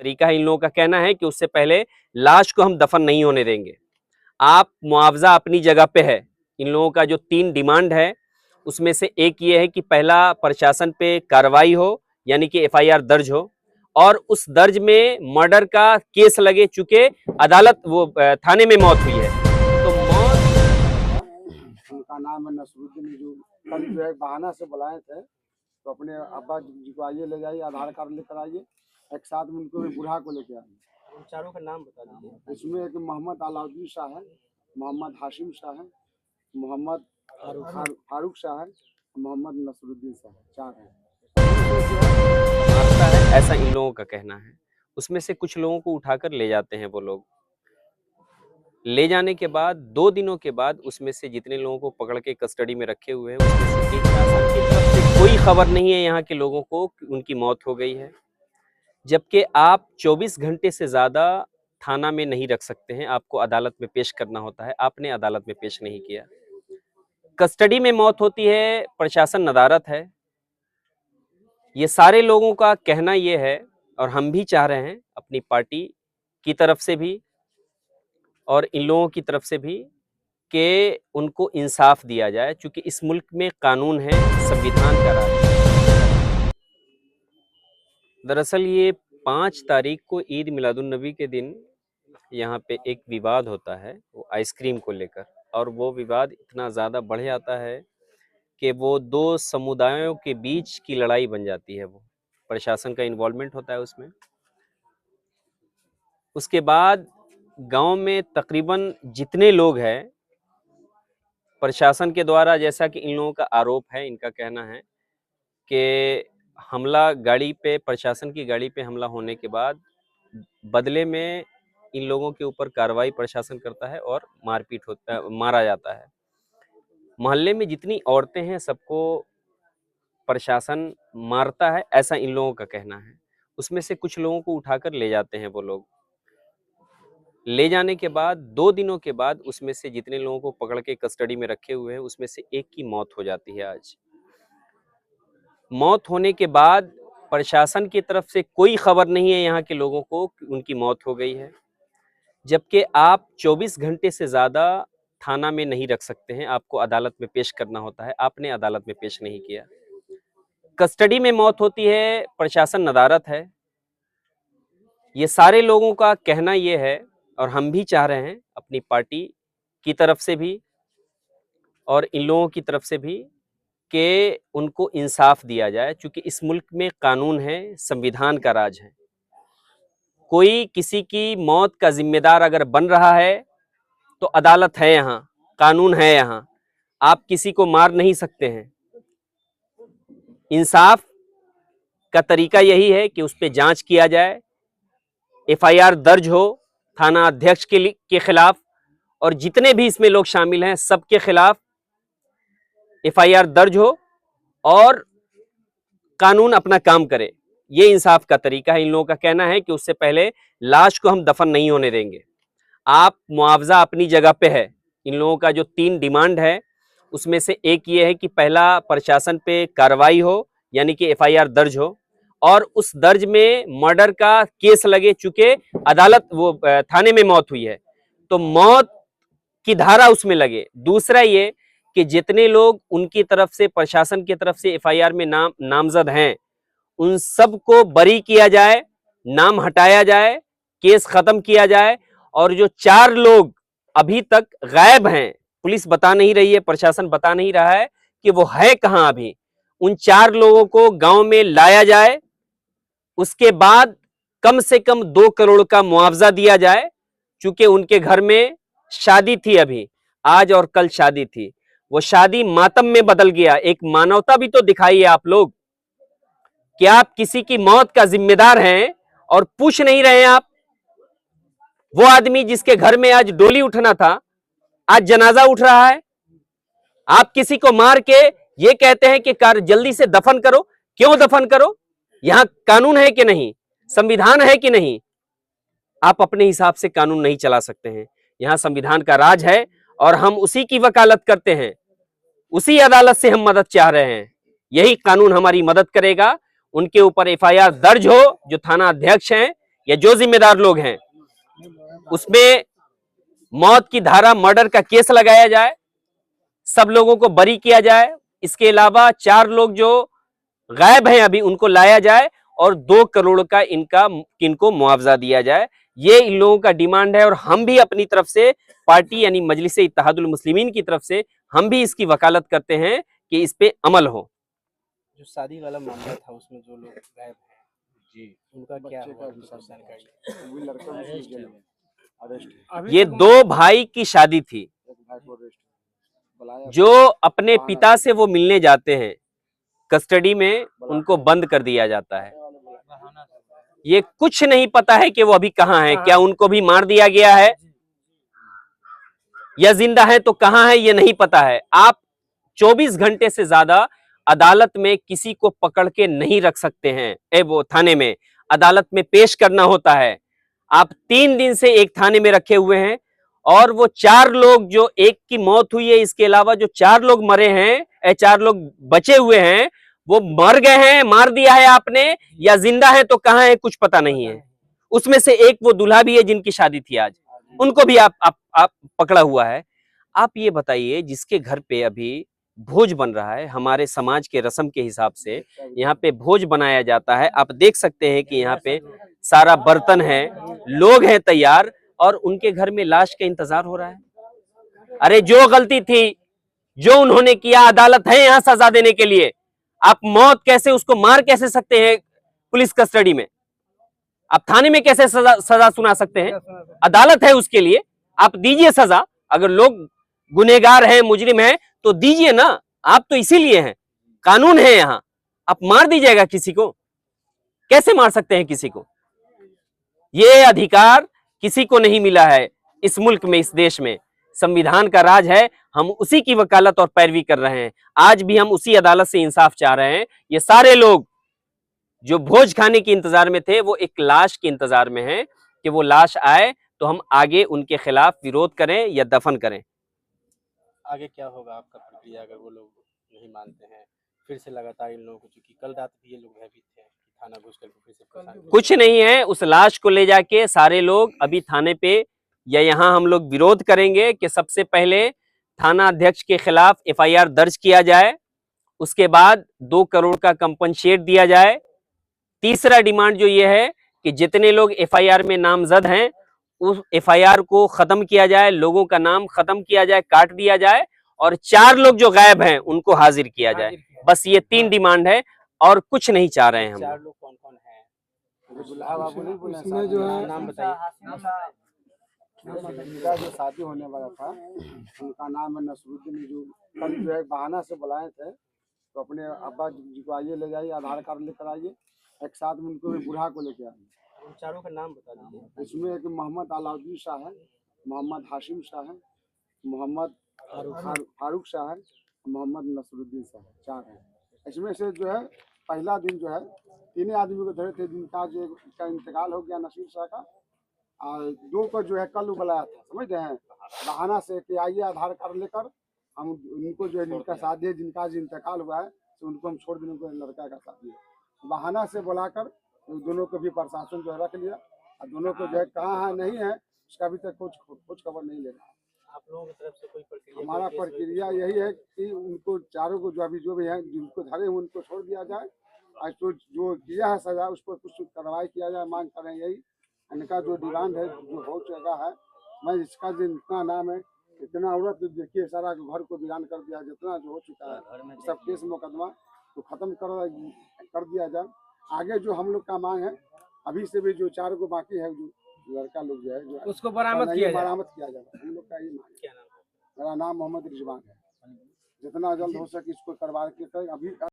तरीका है। इन लोगों का कहना है कि उससे पहले लाश को हम दफन नहीं होने देंगे। आप मुआवजा अपनी जगह पे है। इन लोगों का जो 3 डिमांड है उसमें से एक ये है कि पहला प्रशासन पे कार्रवाई हो, यानी कि एफआईआर दर्ज हो, और उस दर्ज में मर्डर का केस लगे, चूंकि अदालत वो थाने में मौत हुई है तो मौत। उनका नाम है नसरुद्दीन, जो कल जो है बहाना से बुलाए थे तो अपने अब्बा जी को आइए ले जाइए, आधार कार्ड लेकर आइए, एक साथ में उनको बुढ़ा को लेके आइए। उन चारों का नाम बता दीजिए। इसमें एक मोहम्मद अलाउद्दीन शाह है, मोहम्मद हाशिम शाह है, मोहम्मद फारूक शाह है, मोहम्मद नसरुद्दीन शाह है, 4 हैं। मारता है ऐसा इन लोगों का कहना है। उसमें से कुछ लोगों को उठाकर ले जाते हैं। वो लोग ले जाने के बाद 2 दिनों के बाद उसमें से जितने लोगों को पकड़ के कस्टडी में रखे हुए हैं उसमें से एक प्रशासन की तरफ से कोई खबर नहीं है यहाँ के लोगों को कि उनकी मौत हो गई है, जबकि आप 24 घंटे से ज्यादा थाना में नहीं रख सकते हैं, आपको अदालत में पेश करना होता है। आपने अदालत में पेश नहीं किया, कस्टडी में मौत होती है, प्रशासन नदारत है। ये सारे लोगों का कहना ये है, और हम भी चाह रहे हैं अपनी पार्टी की तरफ से भी और इन लोगों की तरफ से भी, कि उनको इंसाफ दिया जाए, क्योंकि इस मुल्क में कानून है, संविधान का राज है। दरअसल ये 5 तारीख को ईद मिलादुन्नबी के दिन यहाँ पे एक विवाद होता है वो आइसक्रीम को लेकर, और वो विवाद इतना ज़्यादा बढ़ जाता है कि वो 2 समुदायों के बीच की लड़ाई बन जाती है। वो प्रशासन का इन्वॉल्वमेंट होता है उसमें। उसके बाद गांव में तकरीबन जितने लोग हैं, प्रशासन के द्वारा, जैसा कि इन लोगों का आरोप है, इनका कहना है कि हमला गाड़ी पे, प्रशासन की गाड़ी पे हमला होने के बाद बदले में इन लोगों के ऊपर कार्रवाई प्रशासन करता है और मारपीट होता, मारा जाता है। मोहल्ले में जितनी औरतें हैं सबको प्रशासन मारता है, ऐसा इन लोगों का कहना है। उसमें से कुछ लोगों को उठाकर ले जाते हैं। वो लोग ले जाने के बाद 2 दिनों के बाद उसमें से जितने लोगों को पकड़ के कस्टडी में रखे हुए हैं उसमें से एक की मौत हो जाती है। आज मौत होने के बाद प्रशासन की तरफ से कोई खबर नहीं है यहाँ के लोगों को कि उनकी मौत हो गई है, जबकि आप 24 घंटे से ज़्यादा थाना में नहीं रख सकते हैं, आपको अदालत में पेश करना होता है। आपने अदालत में पेश नहीं किया, कस्टडी में मौत होती है, प्रशासन नदारत है। ये सारे लोगों का कहना ये है, और हम भी चाह रहे हैं अपनी पार्टी की तरफ से भी और इन लोगों की तरफ से भी, कि उनको इंसाफ दिया जाए, क्योंकि इस मुल्क में कानून है, संविधान का राज है। कोई किसी की मौत का जिम्मेदार अगर बन रहा है तो अदालत है, यहाँ कानून है, यहाँ आप किसी को मार नहीं सकते हैं। इंसाफ का तरीका यही है कि उस पर जांच किया जाए, एफआईआर दर्ज हो थाना अध्यक्ष के खिलाफ, और जितने भी इसमें लोग शामिल हैं सबके खिलाफ एफआईआर दर्ज हो और कानून अपना काम करे। ये इंसाफ का तरीका है। इन लोगों का कहना है कि उससे पहले लाश को हम दफन नहीं होने देंगे। आप मुआवजा अपनी जगह पे है। इन लोगों का जो 3 डिमांड है उसमें से एक ये है कि पहला प्रशासन पे कार्रवाई हो, यानी कि एफआईआर दर्ज हो, और उस दर्ज में मर्डर का केस लगे, चूंकि अदालत वो थाने में मौत हुई है तो मौत की धारा उसमें लगे। दूसरा ये कि जितने लोग उनकी तरफ से, प्रशासन की तरफ से एफआईआर में नामजद हैं उन सबको बरी किया जाए, नाम हटाया जाए, केस खत्म किया जाए। और जो 4 लोग अभी तक गायब हैं, पुलिस बता नहीं रही है, प्रशासन बता नहीं रहा है कि वो है कहां अभी, उन 4 लोगों को गांव में लाया जाए। उसके बाद कम से कम 2 करोड़ का मुआवजा दिया जाए, क्योंकि उनके घर में शादी थी, अभी आज और कल शादी थी, वो शादी मातम में बदल गया। एक मानवता भी तो दिखाइए आप लोग, कि आप किसी की मौत का जिम्मेदार हैं और पूछ नहीं रहे हैं। आप वो आदमी जिसके घर में आज डोली उठना था, आज जनाजा उठ रहा है, आप किसी को मार के ये कहते हैं कि कार जल्दी से दफन करो। क्यों दफन करो? यहां कानून है कि नहीं, संविधान है कि नहीं? आप अपने हिसाब से कानून नहीं चला सकते हैं। यहां संविधान का राज है और हम उसी की वकालत करते हैं, उसी अदालत से हम मदद चाह रहे हैं। यही कानून हमारी मदद करेगा। उनके ऊपर एफआईआर दर्ज हो, जो थाना अध्यक्ष हैं, या जो जिम्मेदार लोग हैं उसमें मौत की धारा, मर्डर का केस लगाया जाए, सब लोगों को बरी किया जाए। इसके अलावा 4 लोग जो गायब हैं अभी उनको लाया जाए और 2 करोड़ का इनको मुआवजा दिया जाए। ये इन लोगों का डिमांड है और हम भी अपनी तरफ से पार्टी यानी मजलिस इत्तेहादुल मुस्लिमीन की तरफ से हम भी इसकी वकालत करते हैं कि इस पे अमल हो। जो शादी वाला मामला था उसमें जो लोग गायब हैं जी उनका क्या बच्चे हुआ, का भी उनको शादी जानकारी? वही लड़का भी जेल में अरेस्ट ये 2 भाई की शादी थी। एक भाई को अरेस्ट बुलाया जो अपने पिता से वो मिलने जाते हैं कस्टडी में उनको बंद कर दिया जाता है। ये कुछ नहीं पता है कि वो अभी कहाँ है, क्या उनको भी मार दिया गया है या जिंदा है तो कहाँ है ये नहीं पता है। आप 24 घंटे से ज्यादा अदालत में किसी को पकड़ के नहीं रख सकते हैं। वो थाने में अदालत में पेश करना होता है। आप 3 दिन से एक थाने में रखे हुए हैं और वो 4 लोग जो एक की मौत हुई है, इसके अलावा जो 4 लोग मरे हैं, 4 लोग बचे हुए हैं, वो मर गए हैं, मार दिया है आपने या जिंदा है तो कहाँ है कुछ पता नहीं है। उसमें से एक वो दूल्हा भी है जिनकी शादी थी आज, उनको भी आप पकड़ा हुआ है। आप ये बताइए जिसके घर पे अभी भोज बन रहा है, हमारे समाज के रस्म के हिसाब से यहाँ पे भोज बनाया जाता है। आप देख सकते हैं कि यहाँ पे सारा बर्तन है, लोग हैं तैयार और उनके घर में लाश का इंतजार हो रहा है। अरे जो गलती थी, जो उन्होंने किया, अदालत है यहाँ सजा देने के लिए। आप मौत कैसे, उसको मार कैसे सकते हैं पुलिस कस्टडी में? आप थाने में कैसे सजा सुना सकते हैं? अदालत है उसके लिए, आप दीजिए सजा। अगर लोग गुनहगार हैं, मुजरिम हैं तो दीजिए ना, आप तो इसीलिए हैं, कानून है यहाँ। आप मार दीजिएगा किसी को, कैसे मार सकते हैं किसी को? ये अधिकार किसी को नहीं मिला है इस मुल्क में, इस देश में। संविधान का राज है, हम उसी की वकालत और पैरवी कर रहे हैं। आज भी हम उसी अदालत से इंसाफ चाह रहे हैं। ये सारे लोग जो भोज खाने के इंतजार में थे वो एक लाश के इंतजार में हैं कि वो लाश आए तो हम आगे उनके खिलाफ विरोध करें या दफन करें। आगे क्या होगा आपका प्रक्रिया अगर वो लोग नहीं मानते हैं? फिर से लगातार इन लोगों को, चूंकि कल रात भी ये लोग भयभीत थे कि थाना घुस करके फिर से परेशान कुछ नहीं है, उस लाश को ले जाके सारे लोग अभी थाने पे या यहाँ हम लोग विरोध करेंगे कि सबसे पहले थाना अध्यक्ष के खिलाफ FIR दर्ज किया जाए, उसके बाद 2 करोड़ का कंपनसेट दिया जाए। तीसरा डिमांड जो ये है कि जितने लोग FIR में नामजद हैं उस FIR को खत्म किया जाए, लोगों का नाम खत्म किया जाए, काट दिया जाए और 4 लोग जो गायब हैं उनको हाजिर किया जाए। बस ये 3 डिमांड है और कुछ नहीं चाह रहे हैं हम। 4 लोग कौन कौन है? उसमें जो है नाम बताइए। जिनका जो शादी होने वाला था उनका नाम है नसरुद्दीन। जो कल जो है बहाना से बुलाए थे तो अपने अब्बा जी को आइए ले जाइए, आधार कार्ड लेकर आइए, एक साथ में उनको भी बूढ़ा को लेके आइए। उन चारों का नाम बता दीजिए। इसमें एक मोहम्मद अलाउद्दीन शाह है, मोहम्मद हाशिम शाह है, मोहम्मद फारूक शाह है, मोहम्मद नसरुद्दीन शाह है। 4 हैं। इसमें से जो है पहला दिन जो है 3 आदमी को धरे थे जिनका जो का इंतकाल हो गया नसीर शाह का, और 2 को जो है कल बुलाया था, समझ रहे हैं, बहाना से कि आइए आधार कार्ड लेकर हम उनको जो है जिनका शादी है, जिनका जो इंतकाल हुआ है तो उनको हम छोड़ दें, उनको लड़का का शादी है। बहाना से बुलाकर दोनों को भी प्रशासन जो है रख लिया और दोनों को जो है कहाँ है नहीं है उसका अभी तक कुछ खबर नहीं ले रहा। आप लोगों की तरफ से कोई प्रक्रिया? हमारा प्रक्रिया यही है कि उनको चारों को जो अभी जो भी है जिनको धरे हैं उनको छोड़ दिया जाए और जो किया है सजा उस पर कुछ कार्रवाई किया जाए, मांग करें यही। इनका जो डिमांड है जो हो चुका है, मैं इसका जो इतना नाम है, इतना औरत देखिए सारा घर को वीरान कर दिया, जितना जो हो चुका है सब केस मुकदमा तो खत्म कर दिया जाए। आगे जो हम लोग का मांग है अभी से भी जो 4 को बाकी है, जो लड़का लोग जो है जो उसको बरामद किया जाए। हम लोग का ये मांग है। क्या नाम है? मेरा नाम मोहम्मद रिजवान है। जितना जल्द हो सके इसको करवा के अभी